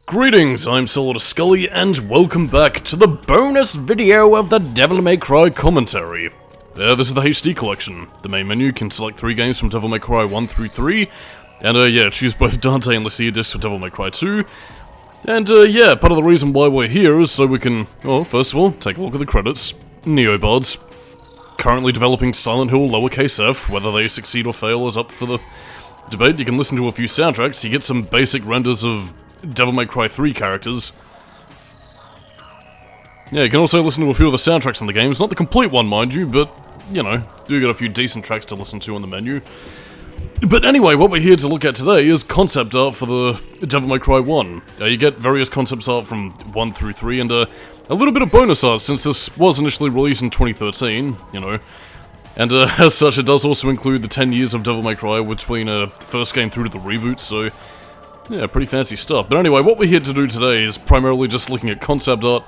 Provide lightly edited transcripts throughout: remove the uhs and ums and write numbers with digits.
Greetings, I'm Solidus-Skully, and welcome back to the bonus video of the Devil May Cry commentary. This is the HD collection. The main menu can select 3 games from Devil May Cry 1 through 3, and choose both Dante and Lucia discs for Devil May Cry 2. And part of the reason why we're here is so we can, well, first of all, take a look at the credits. Neobards, currently developing Silent Hill lowercase f, whether they succeed or fail is up for the debate. You can listen to a few soundtracks, you get some basic renders of Devil May Cry 3 characters. Yeah, you can also listen to a few of the soundtracks in the games, not the complete one, mind you, but, you know, do get a few decent tracks to listen to on the menu. But anyway, what we're here to look at today is concept art for the Devil May Cry 1. You get various concept art from 1 through 3, and a little bit of bonus art since this was initially released in 2013, you know. And as such, it does also include the 10 years of Devil May Cry between the first game through to the reboot, so yeah, pretty fancy stuff. But anyway, what we're here to do today is primarily just looking at concept art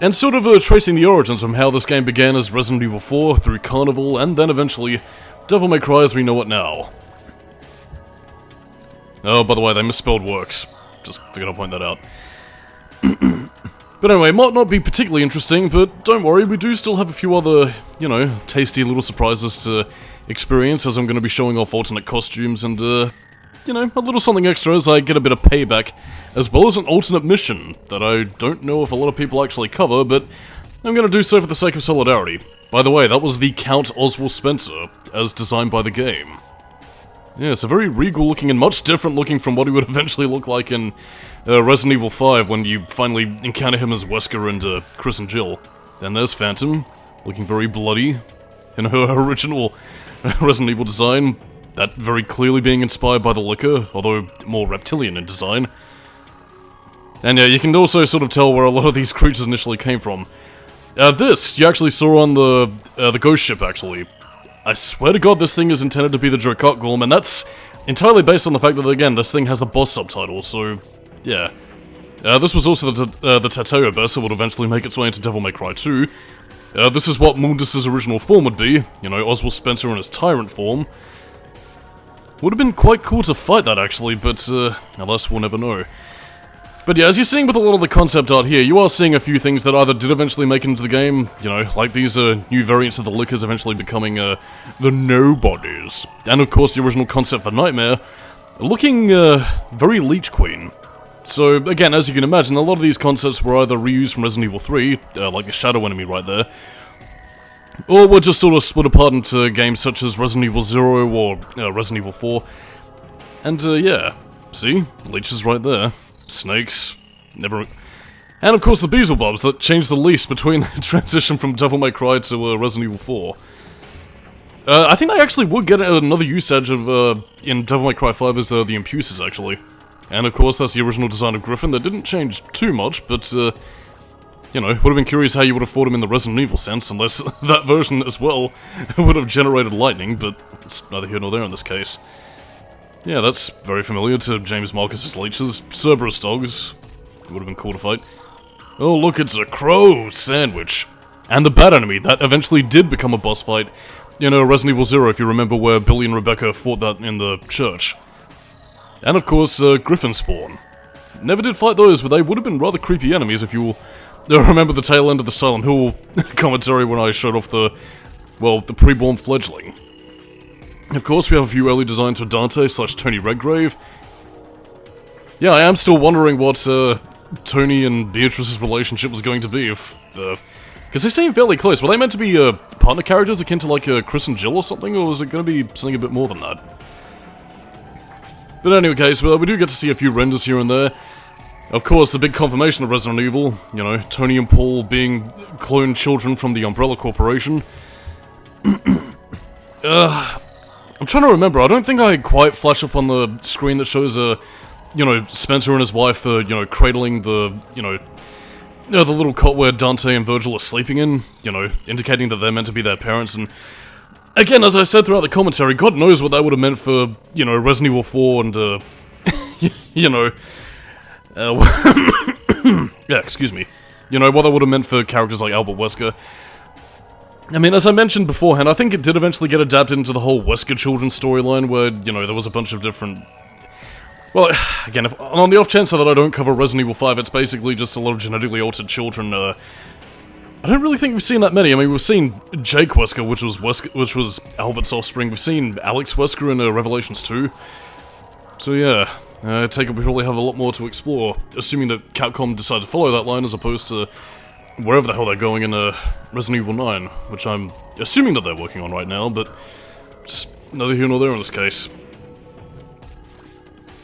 and sort of tracing the origins from how this game began as Resident Evil 4 through Carnival and then eventually Devil May Cry as we know it now. Oh, by the way, they misspelled works. Just figured I'd point that out. But anyway, it might not be particularly interesting, but don't worry, we do still have a few other, you know, tasty little surprises to experience as I'm going to be showing off alternate costumes and, you know, a little something extra as I get a bit of payback, as well as an alternate mission that I don't know if a lot of people actually cover, but I'm going to do so for the sake of solidarity. By the way, that was the Count Oswald Spencer, as designed by the game. Yeah, it's a very regal looking and much different looking from what he would eventually look like in Resident Evil 5 when you finally encounter him as Wesker and Chris and Jill. Then there's Phantom, looking very bloody in her original Resident Evil design. That very clearly being inspired by the liquor, although more reptilian in design. And yeah, you can also sort of tell where a lot of these creatures initially came from. This, you actually saw on the ghost ship, actually. I swear to god this thing is intended to be the Jokot Golem, and that's entirely based on the fact that, again, this thing has the boss subtitle, so yeah. This was also the Tateo Bess that would eventually make its way into Devil May Cry 2. This is what Mundus' original form would be, you know, Oswald Spencer in his tyrant form. Would have been quite cool to fight that, actually, but, alas, we'll never know. But yeah, as you're seeing with a lot of the concept art here, you are seeing a few things that either did eventually make it into the game, you know, like these, new variants of the Lickers eventually becoming, the Nobodies. And, of course, the original concept for Nightmare, looking, very Leech Queen. So, again, as you can imagine, a lot of these concepts were either reused from Resident Evil 3, like the Shadow Enemy right there, or were just sort of split apart into games such as Resident Evil 0 or Resident Evil 4. And, yeah, see? Leeches right there. Snakes. Never... And, of course, the Beelzebubs that changed the least between the transition from Devil May Cry to Resident Evil 4. I think they actually would get another usage of, in Devil May Cry 5 as the Impuces, actually. And, of course, that's the original design of Griffin that didn't change too much, but, you know, would have been curious how you would have fought him in the Resident Evil sense, unless that version as well would have generated lightning, but it's neither here nor there in this case. Yeah, that's very familiar to James Marcus's leeches. Cerberus dogs. It would have been cool to fight. Oh, look, it's a crow sandwich. And the Bat Enemy, that eventually did become a boss fight in Resident Evil 0, if you remember where Billy and Rebecca fought that in the church. And of course, Griffin Spawn. Never did fight those, but they would have been rather creepy enemies if you remember the tail end of the Silent Hill commentary when I showed off the pre-born fledgling. Of course, we have a few early designs for Dante / Tony Redgrave. Yeah, I am still wondering what Tony and Beatrice's relationship was going to be if, because they seem fairly close. Were they meant to be partner characters akin to like Chris and Jill or something, or was it going to be something a bit more than that? But anyway, so we do get to see a few renders here and there. Of course, the big confirmation of Resident Evil, you know, Tony and Paul being cloned children from the Umbrella Corporation. I'm trying to remember, I don't think I quite flash up on the screen that shows, you know, Spencer and his wife, you know, cradling the, the little cot where Dante and Virgil are sleeping in, you know, indicating that they're meant to be their parents, and again, as I said throughout the commentary, God knows what that would have meant for, you know, Resident Evil 4 and, you know, yeah, excuse me, you know, what that would have meant for characters like Albert Wesker. I mean, as I mentioned beforehand, I think it did eventually get adapted into the whole Wesker children storyline where, you know, there was a bunch of different Well, again, on the off chance that I don't cover Resident Evil 5, it's basically just a lot of genetically altered children. I don't really think we've seen that many. I mean, we've seen Jake Wesker, which was Albert's offspring. We've seen Alex Wesker in Revelations 2. So yeah, I take it we probably have a lot more to explore, assuming that Capcom decided to follow that line as opposed to wherever the hell they're going in Resident Evil 9, which I'm assuming that they're working on right now, but just neither here nor there in this case.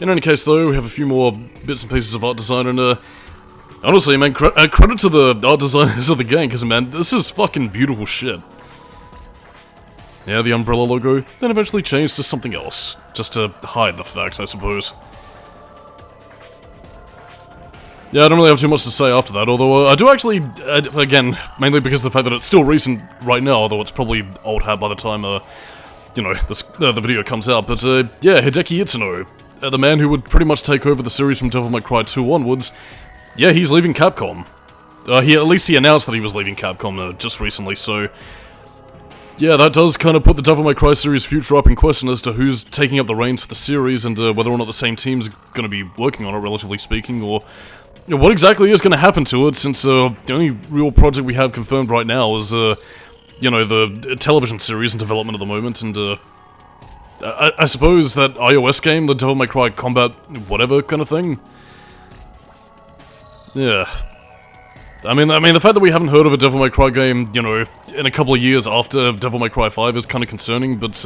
In any case, though, we have a few more bits and pieces of art design, and honestly, man, credit to the art designers of the game, because, man, this is fucking beautiful shit. Yeah, the Umbrella logo, then eventually changed to something else, just to hide the fact, I suppose. Yeah, I don't really have too much to say after that, although I do actually, again, mainly because of the fact that it's still recent right now, although it's probably old hat by the time, you know, the video comes out, but, yeah, Hideki Itsuno, the man who would pretty much take over the series from Devil May Cry 2 onwards, yeah, he's leaving Capcom. At least he announced that he was leaving Capcom just recently, so yeah, that does kind of put the Devil May Cry series' future up in question as to who's taking up the reins for the series and whether or not the same team's going to be working on it, relatively speaking, or you know, what exactly is going to happen to it, since the only real project we have confirmed right now is, you know, the television series in development at the moment, and I suppose that iOS game, the Devil May Cry Combat whatever kind of thing. Yeah. I mean, the fact that we haven't heard of a Devil May Cry game, you know, in a couple of years after Devil May Cry 5 is kind of concerning, but,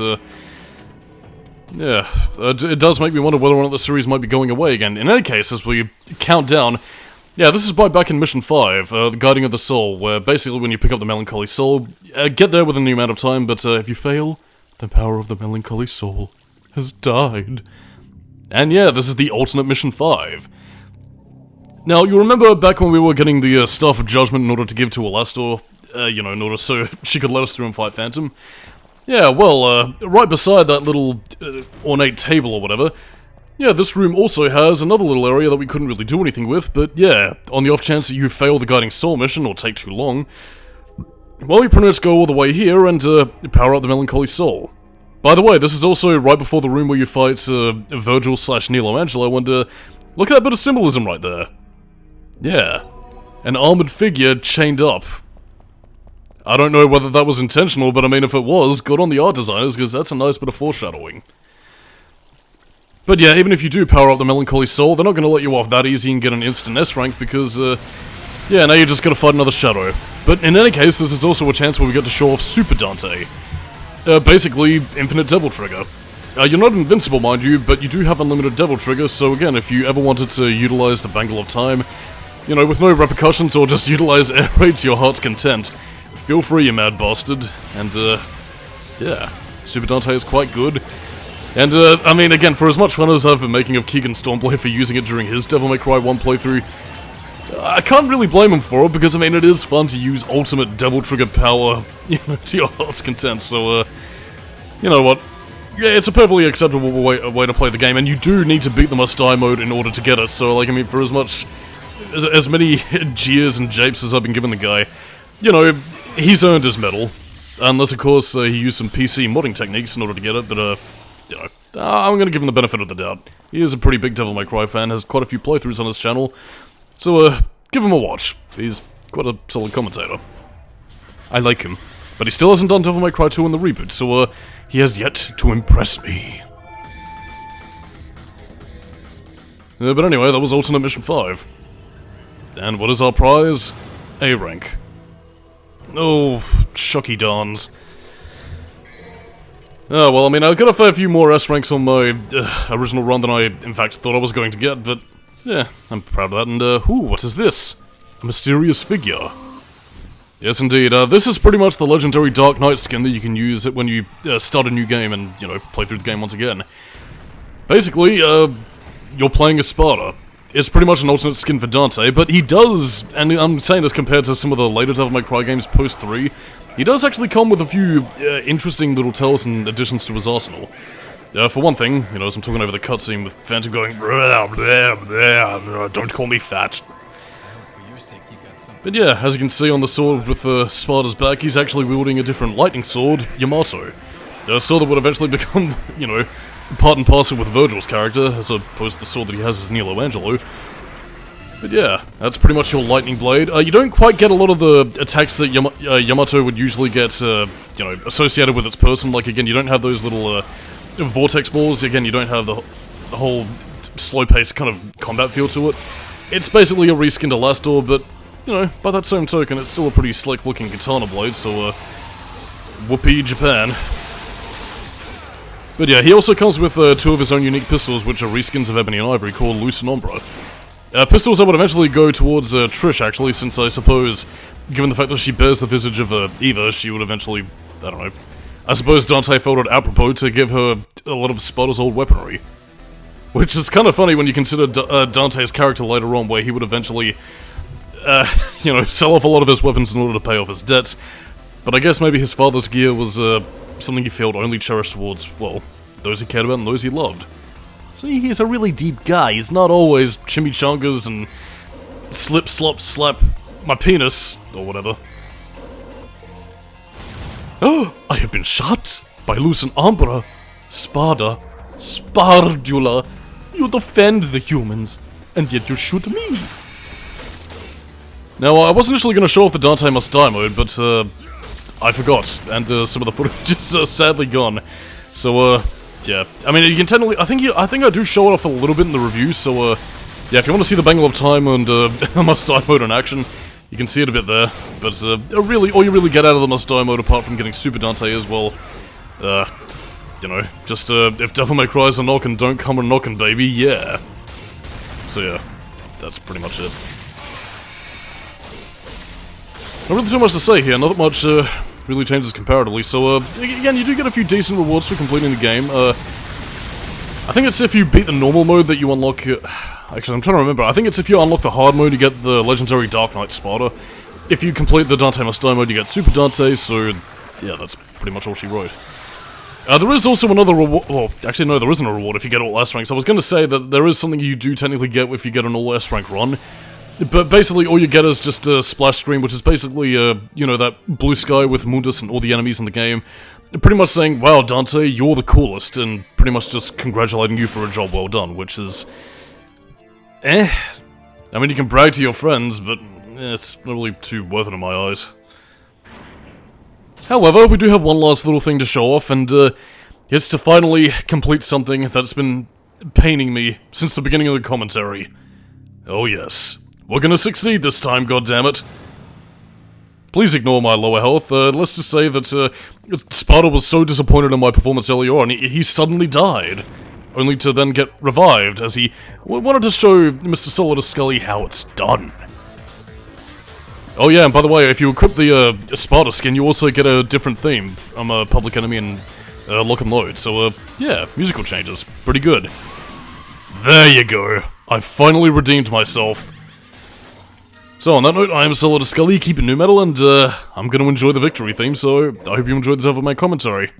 yeah, it does make me wonder whether or not the series might be going away again. In any case, as we count down, yeah, this is back in Mission 5, the Guiding of the Soul, where basically when you pick up the Melancholy Soul, get there within the amount of time, but if you fail, the power of the Melancholy Soul has died. And yeah, this is the alternate Mission 5. Now, you remember back when we were getting the Staff of Judgment in order to give to Alastor, you know, in order so she could let us through and fight Phantom? Yeah, well, right beside that little ornate table or whatever, yeah, this room also has another little area that we couldn't really do anything with, but yeah, on the off chance that you fail the Guiding Soul mission or take too long, well, we pretty much go all the way here and power up the Melancholy Soul. By the way, this is also right before the room where you fight Virgil/Nilo Angelo, and look at that bit of symbolism right there. Yeah, an armored figure chained up. I don't know whether that was intentional, but I mean, if it was, good on the art designers, because that's a nice bit of foreshadowing. But yeah, even if you do power up the Melancholy Soul, they're not going to let you off that easy and get an instant S rank, because, yeah, now you're just going to fight another Shadow. But in any case, this is also a chance where we get to show off Super Dante. Basically, Infinite Devil Trigger. You're not invincible, mind you, but you do have unlimited Devil Trigger, so again, if you ever wanted to utilize the Bangle of Time, you know, with no repercussions, or just utilize air raid to your heart's content, feel free, you mad bastard. And, yeah, Super Dante is quite good. And, I mean, again, for as much fun as I've been making of Keegan Stormblade for using it during his Devil May Cry 1 playthrough, I can't really blame him for it, because, I mean, it is fun to use ultimate Devil Trigger power, you know, to your heart's content, so, you know what? Yeah, it's a perfectly acceptable way to play the game, and you do need to beat the Must Die mode in order to get it, so, like, I mean, for as many jeers and japes as I've been giving the guy, you know, he's earned his medal. Unless, of course, he used some PC modding techniques in order to get it, but, you know, I'm gonna give him the benefit of the doubt. He is a pretty big Devil May Cry fan, has quite a few playthroughs on his channel, so, give him a watch. He's quite a solid commentator. I like him, but he still hasn't done Devil May Cry 2 in the reboot, so, he has yet to impress me. But anyway, that was Alternate Mission 5. And what is our prize? A rank. Oh, shocky darns. Oh, well, I mean, I got a fair few more S ranks on my original run than I, in fact, thought I was going to get, but yeah, I'm proud of that, and, ooh, what is this? A mysterious figure. Yes, indeed, this is pretty much the legendary Dark Knight skin that you can use when you start a new game and, you know, play through the game once again. Basically, you're playing as Sparda. It's pretty much an alternate skin for Dante, but he does, and I'm saying this compared to some of the later Devil May Cry games post-3, he does actually come with a few interesting little tells and additions to his arsenal. For one thing, you know, as I'm talking over the cutscene with Phantom going, blah, blah, blah, don't call me fat. But yeah, as you can see on the sword with Sparda's back, he's actually wielding a different lightning sword, Yamato. A sword that would eventually become, you know, part and parcel with Virgil's character, as opposed to the sword that he has as Nilo Angelo. But yeah, that's pretty much your lightning blade. You don't quite get a lot of the attacks that Yamato would usually get, you know, associated with its person. Like, again, you don't have those little vortex balls. Again, you don't have the whole slow-paced kind of combat feel to it. It's basically a reskinned Elastor, but, you know, by that same token, it's still a pretty slick-looking katana blade, so, whoopee Japan. But yeah, he also comes with two of his own unique pistols, which are reskins of Ebony and Ivory, called Luz and Umbra. Pistols I would eventually go towards Trish, actually, since I suppose, given the fact that she bears the visage of Eva, she would eventually, I don't know, I suppose Dante felt it apropos to give her a lot of Sparda's old weaponry. Which is kind of funny when you consider Dante's character later on, where he would eventually, you know, sell off a lot of his weapons in order to pay off his debts. But I guess maybe his father's gear was something he felt only cherished towards, well, those he cared about and those he loved. See, he's a really deep guy. He's not always chimichangas and slip, slop, slap my penis, or whatever. Oh, I have been shot by Luz and Umbra. Sparda. Spardula. You defend the humans, and yet you shoot me. Now, I was initially going to show off the Dante Must Die mode, but I forgot, and some of the footage is sadly gone. So, yeah. I mean, you can technically, I think I do show it off a little bit in the review, so, yeah, if you want to see the Bangle of Time and the Must Die mode in action, you can see it a bit there. But, really, all you really get out of the Must Die mode, apart from getting Super Dante as well, you know, just, if Devil May Cry's a knockin', don't come a knockin', baby, yeah. So yeah, that's pretty much it. Not really too much to say here, not that much, really changes comparatively, so, again, you do get a few decent rewards for completing the game. I think it's if you beat the normal mode that you unlock, actually, I'm trying to remember, I think it's if you unlock the hard mode, you get the legendary Dark Knight Sparda. If you complete the Dante Must Die mode, you get Super Dante, so, yeah, that's pretty much all she wrote. There is also another reward, well, actually no, there isn't a reward if you get all S ranks. I was going to say that there is something you do technically get if you get an all S rank run, but basically all you get is just a splash screen, which is basically, you know, that blue sky with Mundus and all the enemies in the game, pretty much saying, wow, Dante, you're the coolest, and pretty much just congratulating you for a job well done, which is, I mean, you can brag to your friends, but it's not really too worth it in my eyes. However, we do have one last little thing to show off, and it's to finally complete something that's been paining me since the beginning of the commentary. Oh yes, we're gonna succeed this time, goddammit. Please ignore my lower health. Let's just say that Sparda was so disappointed in my performance earlier on, he suddenly died, only to then get revived as he wanted to show Mr. Solidus-Skully how it's done. Oh yeah, and by the way, if you equip the Sparda skin, you also get a different theme from Public Enemy and Lock and Load, so yeah, musical changes. Pretty good. There you go. I finally redeemed myself. So on that note, I am Solidus-Skully, keeping new metal, and I'm gonna enjoy the victory theme, so I hope you enjoyed the Devil May commentary.